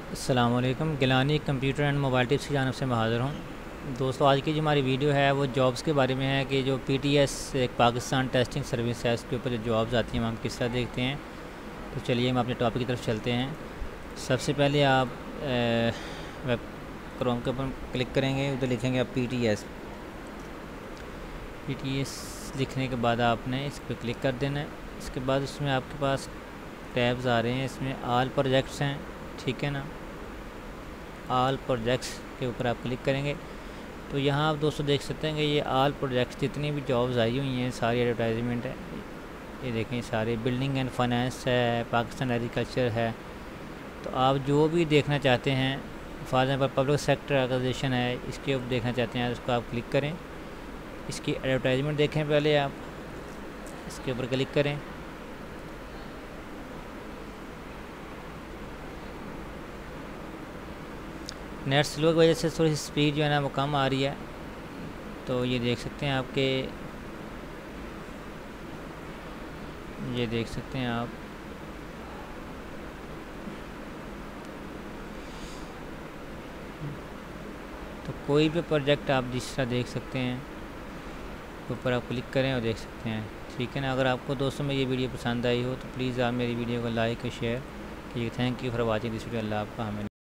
अस्सलामुअलैकुम। Gilani computer and mobile tips की जानब से मैं हाज़िर हूँ। दोस्तों, आज की जो हमारी वीडियो है वो जॉब्स के बारे में है कि जो पीटीएस एक पाकिस्तान टेस्टिंग सर्विस है, उसके ऊपर जो जॉब्स आती हैं हम किस तरह देखते हैं। तो चलिए हम अपने टॉपिक की तरफ चलते हैं। सबसे पहले आप वेब क्रोम के ऊपर क्लिक करेंगे, उधर लिखेंगे आप पीटीएस लिखने के बाद आपने इस पर क्लिक कर देना है। इसके बाद उसमें आपके पास टैब्स आ रहे हैं, इसमें ऑल प्रोजेक्ट्स हैं, ठीक है ना। ऑल प्रोजेक्ट्स के ऊपर आप क्लिक करेंगे तो यहाँ आप दोस्तों देख सकते हैं कि ये ऑल प्रोजेक्ट्स जितनी भी जॉब्स आई हुई हैं सारी एडवर्टाइजमेंट है। ये देखें, सारे बिल्डिंग एंड फाइनेंस है, पाकिस्तान एग्रीकल्चर है। तो आप जो भी देखना चाहते हैं, for example public sector organisation है, इसके ऊपर देखना चाहते हैं, उसको आप क्लिक करें। इसकी एडवर्टाइजमेंट देखें पहले आप, इसके ऊपर क्लिक करें। नेट स्लो की वजह से थोड़ी सी स्पीड जो है ना वो कम आ रही है। तो ये देख सकते हैं आपके, ये देख सकते हैं आप, तो कोई भी प्रोजेक्ट आप जिस तरह देख सकते हैं ऊपर आप क्लिक करें और देख सकते हैं, ठीक है ना। अगर आपको दोस्तों में ये वीडियो पसंद आई हो तो प्लीज़ आप मेरी वीडियो को लाइक और शेयर कीजिए। Thank you for watching this video. Allah आपका हमें